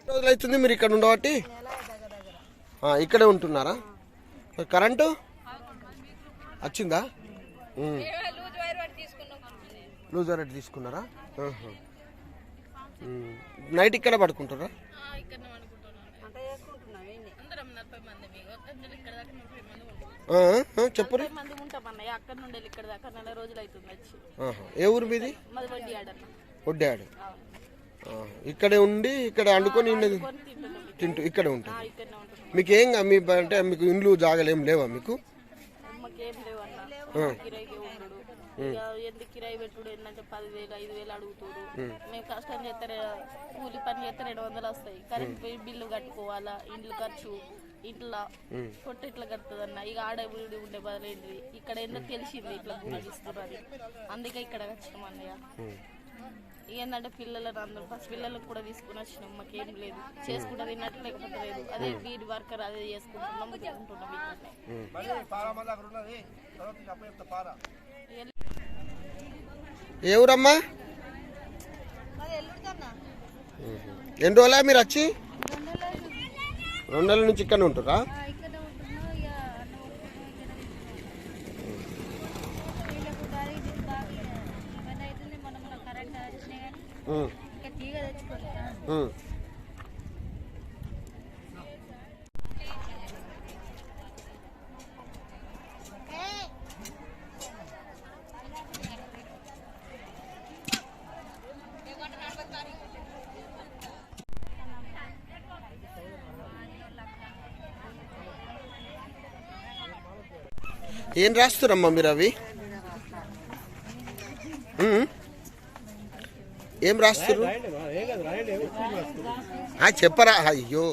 రోజులైతుంది మీరు ఇక్కడ ఉండబట్టి? ఇక్కడే ఉంటున్నారా? కరెంటు వచ్చిందా? లూజ్ వైర్ తీసుకున్నారా? నైట్ ఇక్కడ పడుకుంటారా? చెప్పు. ఏ ఊరు మీది? వడ్డాడు. ఇక్కడే ఉండి ఇక్కడ వండుకొని తింటూ ఇక్కడే ఉంటుంది. మీకు ఏం మీ అంటే మీకు ఇండ్లు జాగాలు ఏం లేవా మీకు? ఎందుకు కిరాయి పెట్టుడు ఏంటంటే 10,000 5,000 అడుగుతారు. మేము కష్టం చేస్తే కూలి పని చేస్తే 200 వస్తాయి. కరెంట్ బిల్లు కట్టుకోవాలా, ఇండ్లు ఖర్చు, ఇంట్లో కొట్టు ఇట్లా కడుతుంది అన్న. ఇక ఆడ వీడి ఉండే బదులేంటిది ఇక్కడ ఎందుకు తెలిసింది ఇట్లా గుణగిస్తారు అని. అందుకే ఇక్కడ వచ్చినాం అన్నయ్య. ఏంటంటే పిల్లలను అందరూ ఫస్ట్ పిల్లలకు కూడా తీసుకుని వచ్చినాం. మాకేం లేదు, చేసుకుంటా తిన్నట్టు లేకపోతే లేదు. అదే వీడి వర్కర్ అదే చేసుకుంటున్నాం, ఉంటున్నాం. ఏ ఊరమ్మా? ఎన్ని రోజులా మీరు వచ్చి? 2 నెలల నుంచి ఇక్కడ ఉంటురా? ఏం రాస్తురమ్మా మీరు? అవి ఏం రాస్తున్నారు? చెప్పరా? అయ్యో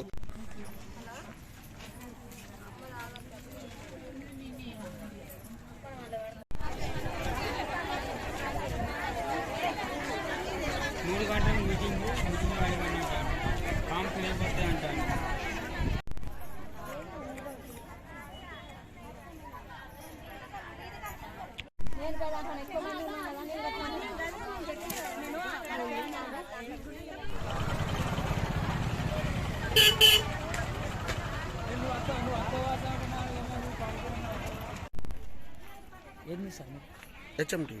HMT.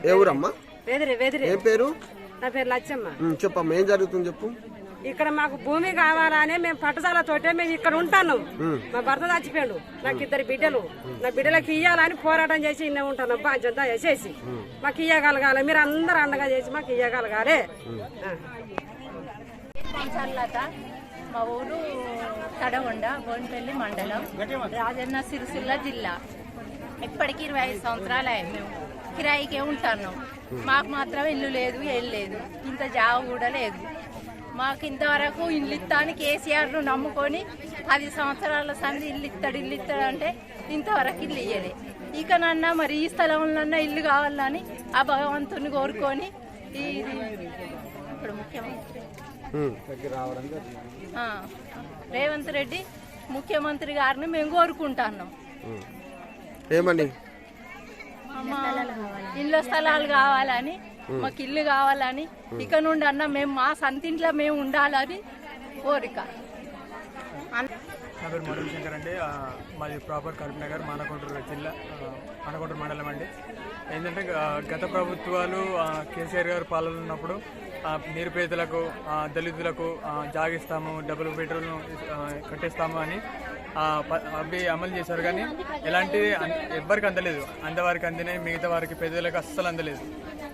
ఏ ఊరమ్మా? ఏం పేరు? నా పేరు లచ్చమ్మ. చెప్పమ్మా, ఏం జరుగుతుంది చెప్పు. ఇక్కడ మాకు భూమి కావాలని మేము పట్టసాల తోటే మేము ఇక్కడ ఉంటాను. మా భర్త చచ్చిపోయాడు, నాకు 2 బిడ్డలు. నా బిడ్డలకు ఇయ్యాలని పోరాటం చేసి ఇన్నే ఉంటాను. బాధ్యత చేసి మాకు ఇయ్యగలగాలి, మీరు అందరు అండగా చేసి మాకు ఇయ్యగలగాలి. మా ఊరు తడగొండ, బోన్పల్లి మండలం, రాజన్న సిరిసిల్ల జిల్లా. ఇప్పటికి 25 సంవత్సరాలు అయ్యాయి. మేము కిరాయికే ఉంటాను. మాకు మాత్రం ఇల్లు లేదు, ఏం లేదు, ఇంత జాగ కూడా లేదు. మాకు ఇంతవరకు ఇల్లు ఇస్తాను కేసీఆర్ను నమ్ముకొని 10 సంవత్సరాల సంది ఇల్లు ఇస్తాడు అంటే ఇంతవరకు ఇల్లు ఇయ్యలే. ఇకనన్నా మరి ఈ స్థలంలో ఇల్లు కావాలని ఆ భగవంతుని కోరుకొని ఇప్పుడు ముఖ్యమంత్రి రేవంత్ రెడ్డి ముఖ్యమంత్రి గారిని మేము కోరుకుంటున్నాం. ఏమని? ఇళ్ళ స్థలాలు కావాలని, మాకు ఇల్లు కావాలని, ఇక నుండి అన్న మేము మా సంతింట్లో మేము ఉండాలని కోరిక. నా పేరు మోడల్ శంకర్ అండి. మాది ప్రాపర్ కరీంనగర్ మానకొండూరు జిల్లా, మానకొండూరు మండలం అండి. ఏంటంటే గత ప్రభుత్వాలు కేసీఆర్ గారు పాలన ఉన్నప్పుడు నిరుపేదలకు, దళితులకు జాగిస్తాము, డబుల్ బెడ్రూమ్ను కట్టిస్తాము అని అవి అమలు చేశారు. కానీ ఎలాంటి ఎవ్వరికి అందలేదు. అందవారికి అందినాయి, మిగతా వారికి పేదలకు అస్సలు అందలేదు.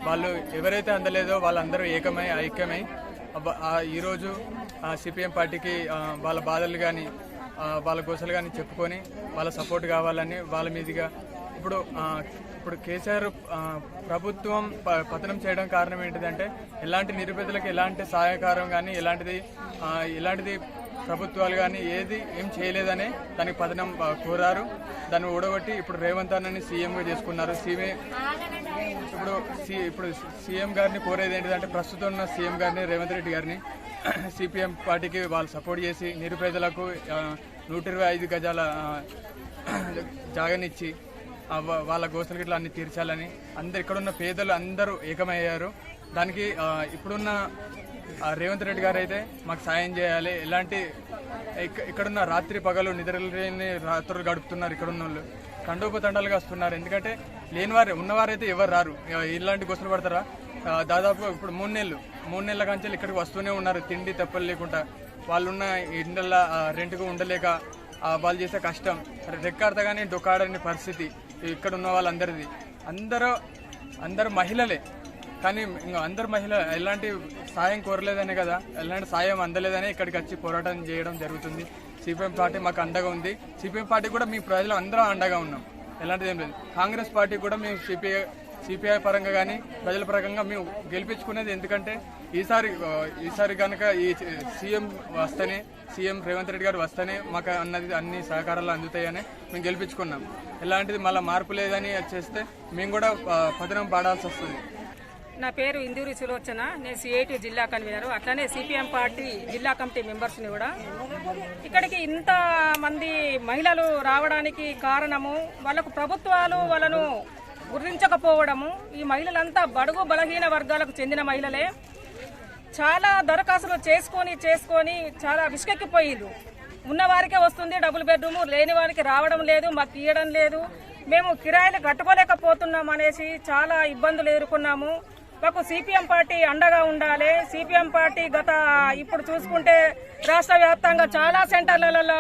వాళ్ళు ఎవరైతే అందలేదో వాళ్ళందరూ ఐక్యమై ఈరోజు సిపిఎం పార్టీకి వాళ్ళ బాధలు కానీ వాళ్ళ గోసలు కానీ చెప్పుకొని వాళ్ళ సపోర్ట్ కావాలని వాళ్ళ మీదుగా ఇప్పుడు కేసీఆర్ ప్రభుత్వం పతనం చేయడం కారణం ఏంటిదంటే ఎలాంటి నిరుపేదలకు ఎలాంటి సహాయకారం కానీ ఇలాంటిది ప్రభుత్వాలు కానీ ఏం చేయలేదని దానికి పతనం కోరారు. దాన్ని ఓడగొట్టి ఇప్పుడు రేవంత్ అన్నని సీఎంగా చేసుకున్నారు. ఇప్పుడు సీఎం గారిని కోరేది ఏంటిదంటే ప్రస్తుతం ఉన్న సీఎం గారిని రేవంత్ రెడ్డి గారిని సిపిఎం పార్టీకి వాళ్ళు సపోర్ట్ చేసి నిరుపేదలకు 125 గజాల జాగనిచ్చి వాళ్ళ గోసలు గిట్లా అన్ని తీర్చాలని ఇక్కడున్న పేదలు అందరూ ఏకమయ్యారు. దానికి ఇప్పుడున్న రేవంత్ రెడ్డి గారు అయితే మాకు సాయం చేయాలి. ఇక్కడున్న రాత్రి పగలు నిద్రలేని రాత్రులు గడుపుతున్నారు. ఇక్కడున్న వాళ్ళు తండోపతండాలుగా వస్తున్నారు. ఎందుకంటే ఉన్నవారైతే ఎవరు రారు. ఇలాంటి గోసలు పడతారా? దాదాపు ఇప్పుడు 3 నెలల కంచెలు ఇక్కడికి వస్తూనే ఉన్నారు. తిండి తెప్పలు లేకుండా వాళ్ళున్న ఇండ్ల రెంట్కు ఉండలేక వాళ్ళు చేసే కష్టం రెక్కాడతగానే డొక్కాడని పరిస్థితి ఇక్కడ ఉన్న వాళ్ళందరిది. అందరూ మహిళలే. కానీ అందరు మహిళ ఎలాంటి సాయం కోరలేదనే కదా, ఎలాంటి సాయం అందలేదనే ఇక్కడికి వచ్చి పోరాటం చేయడం జరుగుతుంది. సిపిఎం పార్టీ మాకు అండగా ఉంది. సిపిఎం పార్టీ కూడా మీ ప్రజలు అందరూ అండగా ఉన్నాం. ఎలాంటిది ఏం లేదు. కాంగ్రెస్ పార్టీ కూడా మేము సిపిఐ పరంగా కానీ ప్రజల పరంగా మేము గెలిపించుకునేది. ఎందుకంటే ఈసారి కనుక ఈ సీఎం రేవంత్ రెడ్డి గారు వస్తేనే మాకు అన్ని సహకారాలు అందుతాయని మేము గెలిపించుకున్నాం. ఎలాంటిది మళ్ళీ మార్పు లేదని చేస్తే మేము కూడా పతనం పాడాల్సి వస్తుంది. నా పేరు ఇందూరి సులోచన. నేను సిఐటి జిల్లా కన్వీనర్, అట్లనే సిపిఎం పార్టీ జిల్లా కమిటీ మెంబర్స్ని కూడా. ఇక్కడికి ఇంత మంది మహిళలు రావడానికి కారణము వాళ్ళకు ప్రభుత్వాలు వాళ్ళను గుర్తించకపోవడము. ఈ మహిళలంతా బడుగు బలహీన వర్గాలకు చెందిన మహిళలే. చాలా దరఖాస్తులు చేసుకొని చాలా విసుకెక్కిపోయిండ్రు. ఉన్నవారికే వస్తుంది డబుల్ బెడ్రూమ్, లేని వారికి రావడం లేదు, మాకు ఇవ్వడం లేదు, మేము కిరాయిలు కట్టుకోలేకపోతున్నాం అనేసి చాలా ఇబ్బందులు ఎదుర్కొన్నాము. మాకు సిపిఎం పార్టీ అండగా ఉండాలి. సిపిఎం పార్టీ ఇప్పుడు చూసుకుంటే రాష్ట్ర వ్యాప్తంగా చాలా సెంటర్లలో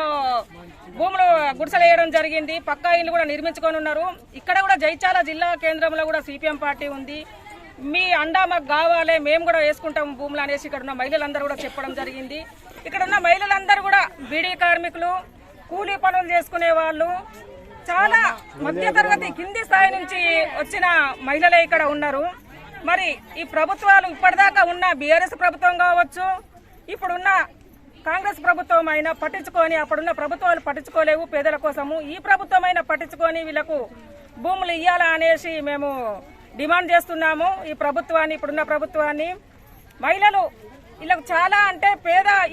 భూములు గుడిసెలు వేయడం జరిగింది. పక్కా ఇల్లు కూడా నిర్మించుకొని ఉన్నారు. ఇక్కడ కూడా జైత్యాల జిల్లా కేంద్రంలో కూడా సిపిఎం పార్టీ ఉంది. మీ అండా మాకు కావాలి, మేము కూడా వేసుకుంటాం భూములు అనేసి ఇక్కడ ఉన్న మహిళలందరూ కూడా చెప్పడం జరిగింది. ఇక్కడ ఉన్న మహిళలందరూ కూడా బీడీ కార్మికులు, కూలీ పనులు చేసుకునే వాళ్ళు, చాలా మధ్యతరగతి కింది స్థాయి నుంచి వచ్చిన మహిళలే ఇక్కడ ఉన్నారు. మరి ఈ ప్రభుత్వాలు ఇప్పటిదాకా ఉన్న బీఆర్ఎస్ ప్రభుత్వం కావచ్చు, ఇప్పుడున్న కాంగ్రెస్ ప్రభుత్వం అయినా పట్టించుకొని, అప్పుడున్న ప్రభుత్వాలు పట్టించుకోలేవు పేదల కోసము. ఈ ప్రభుత్వం అయినా పట్టించుకొని వీళ్ళకు భూములు ఇవ్వాలా అనేసి మేము డిమాండ్ చేస్తున్నాము. ఇప్పుడున్న ప్రభుత్వాన్ని మహిళలు వీళ్ళకు చాలా అంటే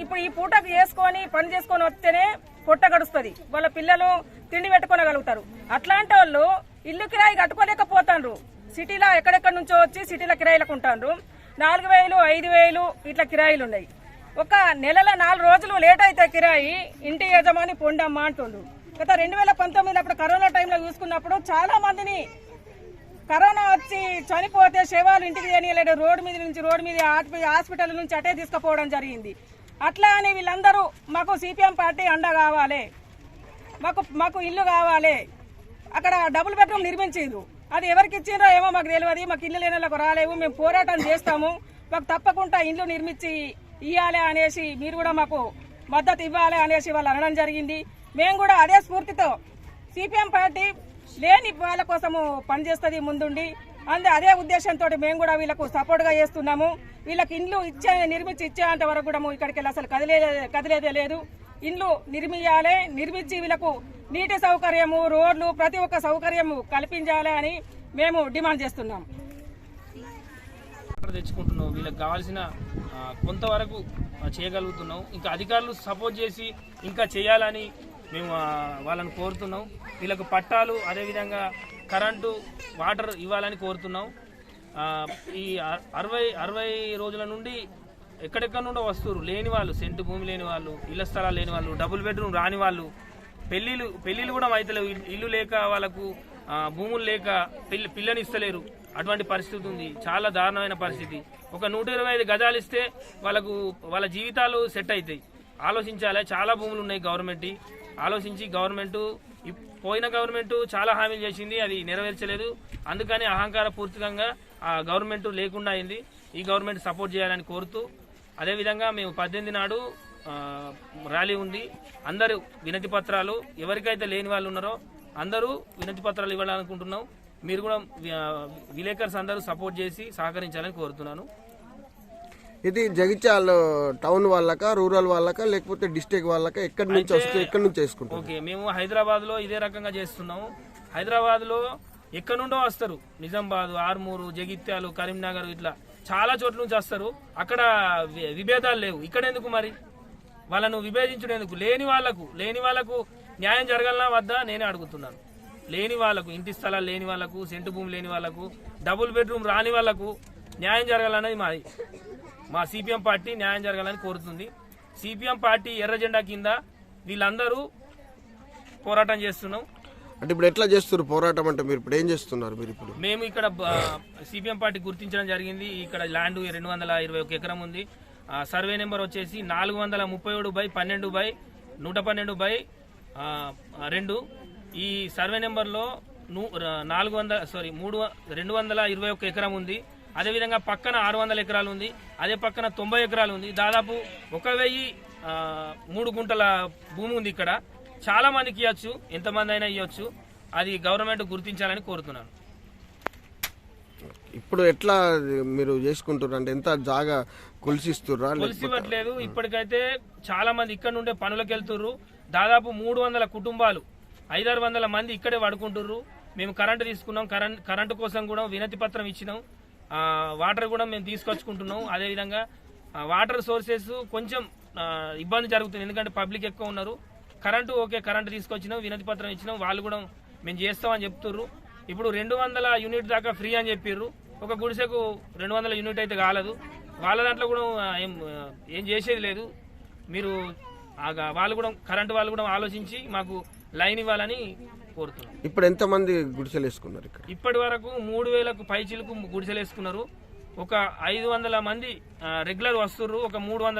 ఇప్పుడు ఈ పూటకు చేసుకొని పని చేసుకొని వస్తేనే పొట్ట గడుస్తుంది. వాళ్ళ పిల్లలు తిండి పెట్టుకోగలుగుతారు. అట్లాంటి వాళ్ళు ఇల్లు కిరాయి కట్టుకోలేకపోతారు. సిటీలో ఎక్కడెక్కడి నుంచో వచ్చి సిటీలో కిరాయిలకు ఉంటారు. 4,000, 5,000 ఇట్లా కిరాయిలు ఉన్నాయి. ఒక నెలలో 4 రోజులు లేట్ అయితే కిరాయి ఇంటి యజమాని పొండమ్మా అంటుండ్రు. గత 2019 అప్పుడు కరోనా టైంలో చూసుకున్నప్పుడు చాలా మందిని కరోనా వచ్చి చనిపోతే శవాలు ఇంటికి తెలియలేదు. రోడ్డు మీద హాస్పిటల్ నుంచి అటే తీసుకుపోవడం జరిగింది. అట్లా అని వీళ్ళందరూ మాకు సిపిఎం పార్టీ అండ కావాలి, మాకు ఇల్లు కావాలి. అక్కడ డబుల్ బెడ్రూమ్ నిర్మించిండ్రు. అది ఎవరికి ఇచ్చిండ్రో ఏమో మాకు తెలియదు. మాకు ఇల్లు లేని వాళ్ళకు రాలేవు, మేము పోరాటం చేస్తాము, మాకు తప్పకుండా ఇల్లు నిర్మించి ఇవ్వాలి అనేసి మీరు కూడా మాకు మద్దతు ఇవ్వాలి అనేసి వాళ్ళు అనడం జరిగింది. మేము కూడా అదే స్ఫూర్తితో సిపిఎం పార్టీ లేని వాళ్ళ కోసము పనిచేస్తుంది ముందుండి. అదే ఉద్దేశంతో మేము కూడా వీళ్ళకు సపోర్ట్గా చేస్తున్నాము. వీళ్ళకి ఇండ్లు నిర్మించి ఇచ్చేంత వరకు కూడా ఇక్కడికి వెళ్ళి అసలు కదిలేదే లేదు. ఇండ్లు నిర్మించి వీళ్ళకు నీటి సౌకర్యము, రోడ్లు, ప్రతి ఒక్క సౌకర్యము కల్పించాలి అని మేము డిమాండ్ చేస్తున్నాం. తెచ్చుకుంటున్నాం, వీళ్ళకి కావాల్సిన కొంతవరకు చేయగలుగుతున్నాం. ఇంకా అధికారులు సపోర్ట్ చేసి ఇంకా చేయాలని మేము వాళ్ళని కోరుతున్నాం. వీళ్ళకు పట్టాలు, అదేవిధంగా కరెంటు, వాటర్ ఇవ్వాలని కోరుతున్నాం. ఈ 60 రోజుల నుండి ఎక్కడెక్కడ నుండో వస్తున్నారు లేని వాళ్ళు, సెంటు భూమి లేని వాళ్ళు, ఇళ్ల స్థలాలు లేని వాళ్ళు, డబుల్ బెడ్రూమ్ రాని వాళ్ళు, పెళ్లిళ్ళు కూడా అయితలేవు, ఇల్లు లేక వాళ్ళకు భూములు లేక పిల్లని ఇస్తలేరు. అటువంటి పరిస్థితి ఉంది, చాలా దారుణమైన పరిస్థితి. ఒక 125 గజాలు ఇస్తే వాళ్ళ జీవితాలు సెట్ అవుతాయి. ఆలోచించాలి, చాలా భూములు ఉన్నాయి గవర్నమెంట్. ఆలోచించి పోయిన గవర్నమెంట్ చాలా హామీలు చేసింది, అది నెరవేర్చలేదు. అందుకని అహంకార పూర్తికంగా ఆ గవర్నమెంట్ లేకుండా అయింది. ఈ గవర్నమెంట్ సపోర్ట్ చేయాలని కోరుతూ, అదేవిధంగా మేము 18 నాడు ర్యాలీ ఉంది. అందరూ వినతి పత్రాలు, ఎవరికైతే లేని వాళ్ళు ఉన్నారో అందరూ వినతి పత్రాలు ఇవ్వాలనుకుంటున్నాం. మీరు కూడా విలేకర్స్ అందరూ సపోర్ట్ చేసి సహకరించాలని కోరుతున్నాను. ఇది జగిత్యాల టౌన్ వాళ్ళక, రూరల్ వాళ్ళక, లేకపోతే డిస్ట్రిక్ట్ వాళ్ళక, ఎక్కడి నుంచి వస్తే ఎక్కడి నుంచి చేసుకుంటాం? ఓకే, మేము హైదరాబాద్ లో ఇదే రకంగా చేస్తున్నాము. హైదరాబాద్ లో ఎక్కడి నుండో వస్తారు, నిజామాబాద్, ఆర్మూరు, జగిత్యాలు, కరీంనగర్, ఇట్లా చాలా చోట్ల నుంచి వస్తారు. అక్కడ విభేదాలు లేవు. ఇక్కడ ఎందుకు మరి వాళ్ళను విభేదించడం ఎందుకు? లేని వాళ్లకు న్యాయం జరగాలన్నా వద్దా నేనే అడుగుతున్నాను. లేని వాళ్లకు, ఇంటి స్థలాలు లేని వాళ్లకు, సెంటు భూమి లేని వాళ్లకు, డబుల్ బెడ్రూమ్ రాని వాళ్లకు న్యాయం జరగాలన్నది మా సిపిఎం పార్టీ న్యాయం జరగాలని కోరుతుంది. సిపిఎం పార్టీ ఎర్ర జెండా కింద వీళ్ళందరూ పోరాటం చేస్తున్నాం. అంటే ఇప్పుడు ఎట్లా చేస్తున్నారు పోరాటం? అంటే మీరు ఇప్పుడు ఏం చేస్తున్నారు? మేము ఇక్కడ సిపిఎం పార్టీ గుర్తించడం జరిగింది. ఇక్కడ ల్యాండ్ 221 ఎకరం ఉంది. సర్వే నెంబర్ వచ్చేసి 437/12/112/2. ఈ సర్వే నెంబర్లో 221 ఎకరం ఉంది. అదేవిధంగా పక్కన 600 ఎకరాలు ఉంది. అదే పక్కన 90 ఎకరాలు ఉంది. దాదాపు 1003 గుంటల భూమి ఉంది. ఇక్కడ చాలా మందికి ఇవ్వచ్చు, ఎంతమంది అయినా ఇవ్వచ్చు. అది గవర్నమెంట్ గుర్తించాలని కోరుతున్నాను. ఇప్పుడు ఎట్లా మీరు చేసుకుంటారు? అంటే ఎంత జాగా కొలిసిస్తుర్రా? కొలిసివ్వట్లేదు. ఇప్పటికైతే చాలా మంది ఇక్కడ నుండే పనులకు వెళ్తుర్రు. దాదాపు 300 కుటుంబాలు, 500-600 మంది ఇక్కడే పడుకుంటుర్రు. మేము కరెంటు తీసుకున్నాం. కరెంటు కోసం కూడా వినతి పత్రం ఇచ్చినాం. వాటర్ కూడా మేము తీసుకొచ్చుకుంటున్నాం. అదేవిధంగా వాటర్ సోర్సెస్ కొంచెం ఇబ్బంది జరుగుతుంది, ఎందుకంటే పబ్లిక్ ఎక్కువ ఉన్నారు. కరెంటు ఓకే, కరెంటు తీసుకొచ్చినాం, వినతి పత్రం ఇచ్చినాం. వాళ్ళు కూడా మేము చేస్తామని చెప్తుర్రు. ఇప్పుడు 200 యూనిట్ దాకా ఫ్రీ అని చెప్పిర్రు. ఒక గుడిసెకు 200 యూనిట్ అయితే కాలేదు. వాళ్ళ దాంట్లో కూడా ఏం చేసేది లేదు. మీరు వాళ్ళు కూడా, కరెంటు వాళ్ళు కూడా ఆలోచించి మాకు లైన్ ఇవ్వాలని కోరుతున్నాం. ఇప్పుడు ఎంత మంది గుడిసెలు వేసుకున్నారు ఇక్కడ? ఇప్పటి వరకు 3000కు పైచిలకు గుడిసెలు వేసుకున్నారు. ఒక 500 మంది రెగ్యులర్ వస్తుర్రు. ఒక 300